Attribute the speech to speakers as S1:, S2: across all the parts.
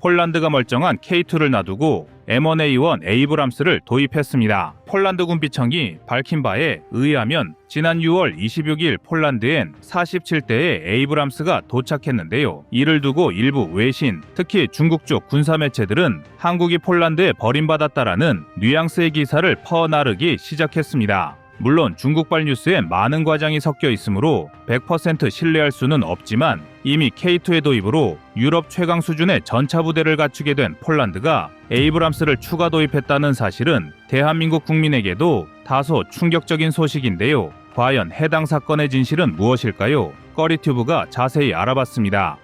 S1: 폴란드가 멀쩡한 K2를 놔두고 M1A1 에이브람스를 도입했습니다. 폴란드 군비청이 밝힌 바에 의하면 지난 6월 26일 폴란드엔 47대의 에이브람스가 도착했는데요. 이를 두고 일부 외신, 특히 중국 쪽 군사 매체들은 한국이 폴란드에 버림받았다라는 뉘앙스의 기사를 퍼나르기 시작했습니다. 물론 중국발 뉴스에 많은 과장이 섞여 있으므로 100% 신뢰할 수는 없지만 이미 K2의 도입으로 유럽 최강 수준의 전차 부대를 갖추게 된 폴란드가 에이브람스를 추가 도입했다는 사실은 대한민국 국민에게도 다소 충격적인 소식인데요. 과연 해당 사건의 진실은 무엇일까요? 꺼리튜브가 자세히 알아봤습니다.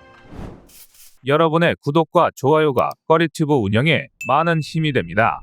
S1: 여러분의 구독과 좋아요가 꺼리튜브 운영에 많은 힘이 됩니다.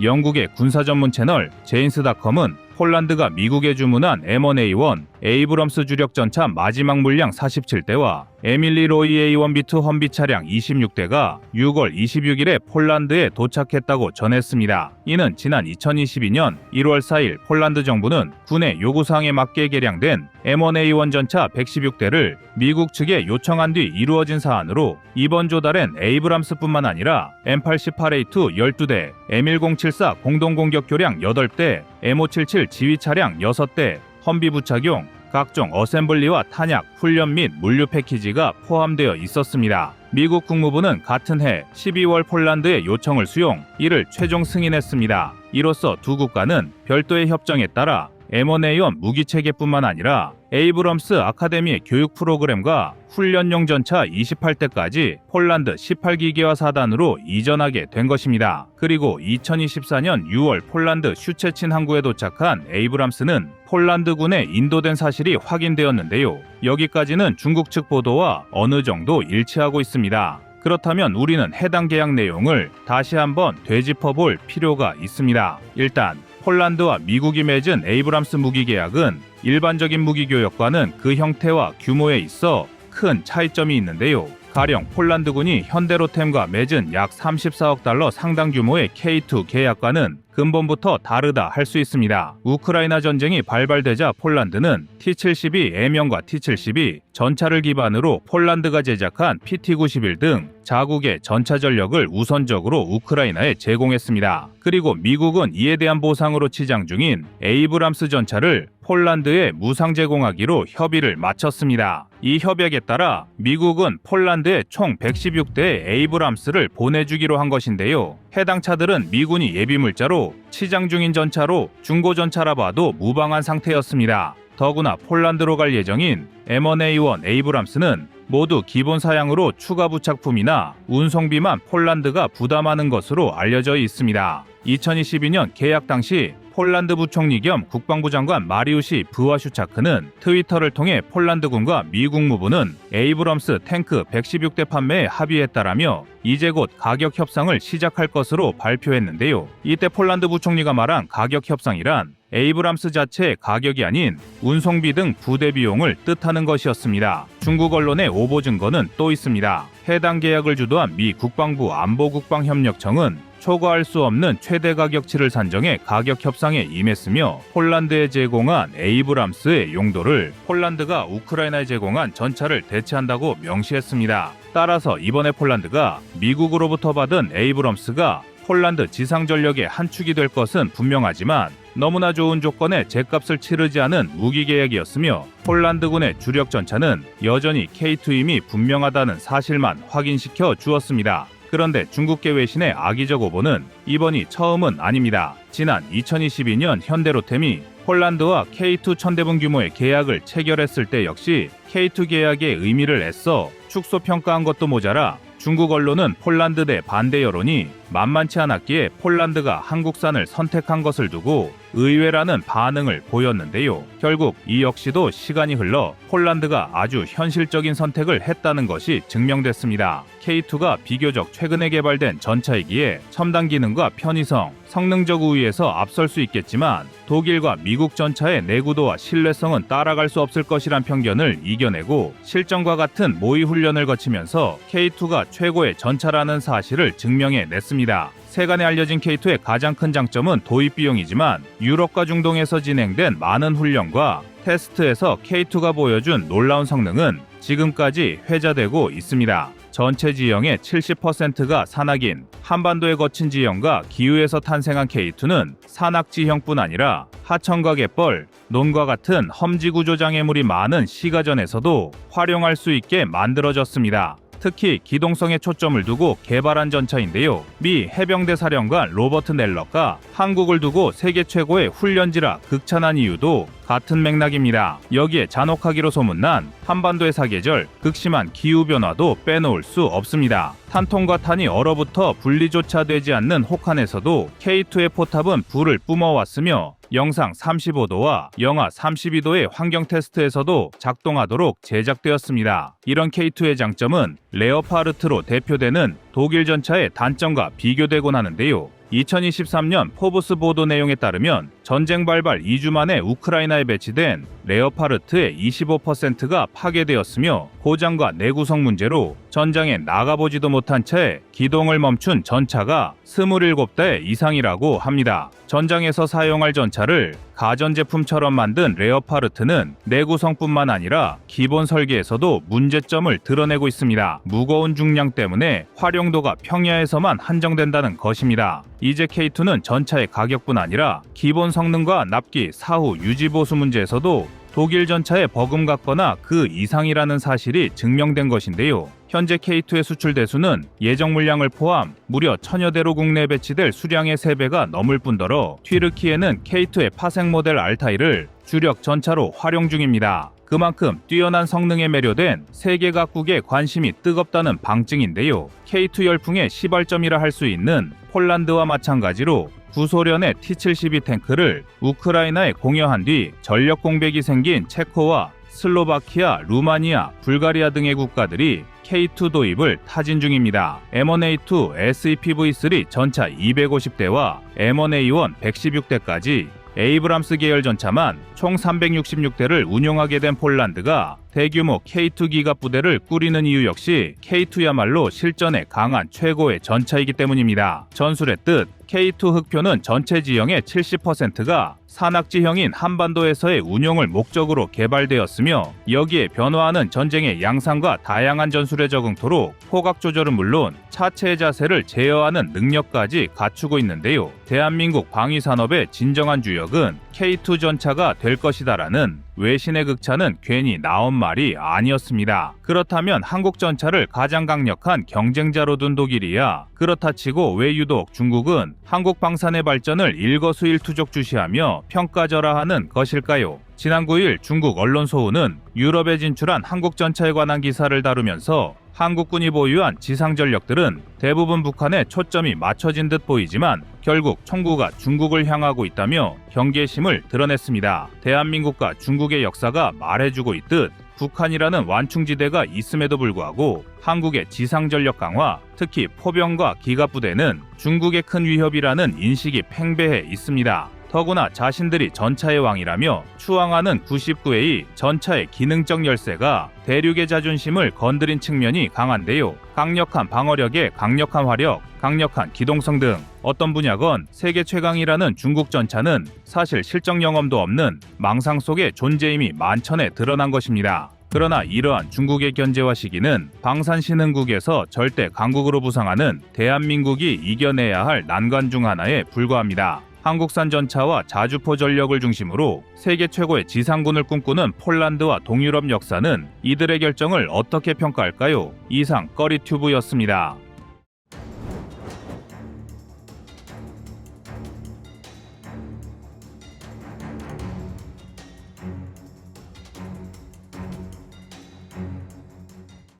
S1: 영국의 군사 전문 채널 제인스닷컴은 폴란드가 미국에 주문한 M1A1 에이브럼스 주력 전차 마지막 물량 47대와 에밀리 로이 A1B2 험비 차량 26대가 6월 26일에 폴란드에 도착했다고 전했습니다. 이는 지난 2022년 1월 4일 폴란드 정부는 군의 요구사항에 맞게 개량된 M1A1 전차 116대를 미국 측에 요청한 뒤 이루어진 사안으로 이번 조달엔 에이브람스뿐만 아니라 M88A2 12대, M1074 공동공격교량 8대, M577 지휘차량 6대, 험비 부착용, 각종 어셈블리와 탄약, 훈련 및 물류 패키지가 포함되어 있었습니다. 미국 국무부는 같은 해 12월 폴란드의 요청을 수용, 이를 최종 승인했습니다. 이로써 두 국가는 별도의 협정에 따라 M1A1 무기체계뿐만 아니라 에이브럼스 아카데미 교육 프로그램과 훈련용 전차 28대까지 폴란드 18기계화 사단으로 이전하게 된 것입니다. 그리고 2024년 6월 폴란드 슈체친 항구에 도착한 에이브람스는 폴란드군에 인도된 사실이 확인되었는데요. 여기까지는 중국 측 보도와 어느 정도 일치하고 있습니다. 그렇다면 우리는 해당 계약 내용을 다시 한번 되짚어볼 필요가 있습니다. 일단 폴란드와 미국이 맺은 에이브람스 무기 계약은 일반적인 무기 교역과는 그 형태와 규모에 있어 큰 차이점이 있는데요. 가령 폴란드군이 현대로템과 맺은 약 34억 달러 상당 규모의 K2 계약과는 근본부터 다르다 할 수 있습니다. 우크라이나 전쟁이 발발되자 폴란드는 T-72 M형과 T-72 전차를 기반으로 폴란드가 제작한 PT-91 등 자국의 전차 전력을 우선적으로 우크라이나에 제공했습니다. 그리고 미국은 이에 대한 보상으로 치장 중인 에이브람스 전차를 폴란드에 무상 제공하기로 협의를 마쳤습니다. 이 협약에 따라 미국은 폴란드에 총 116대의 에이브람스를 보내주기로 한 것인데요. 해당 차들은 미군이 예비물자로 치장 중인 전차로 중고전차라 봐도 무방한 상태였습니다. 더구나 폴란드로 갈 예정인 M1A1 에이브람스는 모두 기본 사양으로 추가 부착품이나 운송비만 폴란드가 부담하는 것으로 알려져 있습니다. 2022년 계약 당시 폴란드 부총리 겸 국방부 장관 마리우시 브와슈차크는 트위터를 통해 폴란드군과 미 국무부는 에이브럼스 탱크 116대 판매에 합의했다라며 이제 곧 가격 협상을 시작할 것으로 발표했는데요. 이때 폴란드 부총리가 말한 가격 협상이란 에이브람스 자체의 가격이 아닌 운송비 등 부대 비용을 뜻하는 것이었습니다. 중국 언론의 오보 증거는 또 있습니다. 해당 계약을 주도한 미 국방부 안보국방협력청은 초과할 수 없는 최대 가격치를 산정해 가격 협상에 임했으며 폴란드에 제공한 에이브람스의 용도를 폴란드가 우크라이나에 제공한 전차를 대체한다고 명시했습니다. 따라서 이번에 폴란드가 미국으로부터 받은 에이브럼스가 폴란드 지상전력의 한 축이 될 것은 분명하지만 너무나 좋은 조건에 제값을 치르지 않은 무기 계약이었으며 폴란드군의 주력 전차는 여전히 K2임이 분명하다는 사실만 확인시켜 주었습니다. 그런데 중국계 외신의 악의적 오보는 이번이 처음은 아닙니다. 지난 2022년 현대로템이 폴란드와 K2 1000대분 규모의 계약을 체결했을 때 역시 K2 계약의 의미를 애써 축소 평가한 것도 모자라 중국 언론은 폴란드 대 반대 여론이 만만치 않았기에 폴란드가 한국산을 선택한 것을 두고 의외라는 반응을 보였는데요. 결국 이 역시도 시간이 흘러 폴란드가 아주 현실적인 선택을 했다는 것이 증명됐습니다. K2가 비교적 최근에 개발된 전차이기에 첨단 기능과 편의성, 성능적 우위에서 앞설 수 있겠지만 독일과 미국 전차의 내구도와 신뢰성은 따라갈 수 없을 것이란 편견을 이겨내고 실전과 같은 모의 훈련을 거치면서 K2가 최고의 전차라는 사실을 증명해냈습니다. 세간에 알려진 K2의 가장 큰 장점은 도입 비용이지만 유럽과 중동에서 진행된 많은 훈련과 테스트에서 K2가 보여준 놀라운 성능은 지금까지 회자되고 있습니다. 전체 지형의 70%가 산악인 한반도에 거친 지형과 기후에서 탄생한 K2는 산악 지형뿐 아니라 하천과 갯벌, 논과 같은 험지 구조 장애물이 많은 시가전에서도 활용할 수 있게 만들어졌습니다. 특히 기동성에 초점을 두고 개발한 전차인데요. 미 해병대 사령관 로버트 넬러가 한국을 두고 세계 최고의 훈련지라 극찬한 이유도 같은 맥락입니다. 여기에 잔혹하기로 소문난 한반도의 사계절, 극심한 기후변화도 빼놓을 수 없습니다. 탄통과 탄이 얼어붙어 분리조차 되지 않는 혹한에서도 K2의 포탑은 불을 뿜어왔으며 영상 35도와 영하 32도의 환경 테스트에서도 작동하도록 제작되었습니다. 이런 K2의 장점은 레오파르트로 대표되는 독일 전차의 단점과 비교되곤 하는데요. 2023년 포브스 보도 내용에 따르면 전쟁 발발 2주 만에 우크라이나에 배치된 레오파르트의 25%가 파괴되었으며 고장과 내구성 문제로 전장에 나가보지도 못한 채 기동을 멈춘 전차가 27대 이상이라고 합니다. 전장에서 사용할 전차를 가전제품처럼 만든 레오파르트는 내구성뿐만 아니라 기본 설계에서도 문제점을 드러내고 있습니다. 무거운 중량 때문에 활용도가 평야에서만 한정된다는 것입니다. 이제 K2는 전차의 가격뿐 아니라 기본 성능과 납기, 사후, 유지보수 문제에서도 독일 전차에 버금갔거나 그 이상이라는 사실이 증명된 것인데요. 현재 K2의 수출 대수는 예정 물량을 포함 무려 1000여 대로 국내에 배치될 수량의 3배가 넘을 뿐더러 튀르키예는 K2의 파생 모델 알타이를 주력 전차로 활용 중입니다. 그만큼 뛰어난 성능에 매료된 세계 각국의 관심이 뜨겁다는 방증인데요. K2 열풍의 시발점이라 할 수 있는 폴란드와 마찬가지로 구소련의 T-72 탱크를 우크라이나에 공여한 뒤 전력 공백이 생긴 체코와 슬로바키아, 루마니아, 불가리아 등의 국가들이 K2 도입을 타진 중입니다. M1A2 SEPV3 전차 250대와 M1A1 116대까지 에이브람스 계열 전차만 총 366대를 운용하게 된 폴란드가 대규모 K2 기갑 부대를 꾸리는 이유 역시 K2야말로 실전에 강한 최고의 전차이기 때문입니다. 전술의 뜻, K2 흑표는 전체 지형의 70%가 산악지형인 한반도에서의 운용을 목적으로 개발되었으며 여기에 변화하는 전쟁의 양상과 다양한 전술에 적응토록 포각 조절은 물론 차체의 자세를 제어하는 능력까지 갖추고 있는데요. 대한민국 방위산업의 진정한 주역은 K2 전차가 될 것이다라는 외신의 극찬은 괜히 나온 말이 아니었습니다. 그렇다면 한국 전차를 가장 강력한 경쟁자로 둔 독일이야 그렇다 치고 왜 유독 중국은 한국 방산의 발전을 일거수일투족 주시하며 평가절하하는 것일까요? 지난 9일 중국 언론 소우는 유럽에 진출한 한국 전차에 관한 기사를 다루면서 한국군이 보유한 지상 전력들은 대부분 북한에 초점이 맞춰진 듯 보이지만 결국 총구가 중국을 향하고 있다며 경계심을 드러냈습니다. 대한민국과 중국의 역사가 말해주고 있듯 북한이라는 완충지대가 있음에도 불구하고 한국의 지상 전력 강화, 특히 포병과 기갑부대는 중국의 큰 위협이라는 인식이 팽배해 있습니다. 더구나 자신들이 전차의 왕이라며 추앙하는 99A 전차의 기능적 열세가 대륙의 자존심을 건드린 측면이 강한데요. 강력한 방어력에 강력한 화력, 강력한 기동성 등 어떤 분야건 세계 최강이라는 중국 전차는 사실 실적 영험도 없는 망상 속의 존재임이 만천에 드러난 것입니다. 그러나 이러한 중국의 견제와 시기는 방산신흥국에서 절대 강국으로 부상하는 대한민국이 이겨내야 할 난관 중 하나에 불과합니다. 한국산 전차와 자주포 전력을 중심으로 세계 최고의 지상군을 꿈꾸는 폴란드와 동유럽 역사는 이들의 결정을 어떻게 평가할까요? 이상 꺼리튜브였습니다.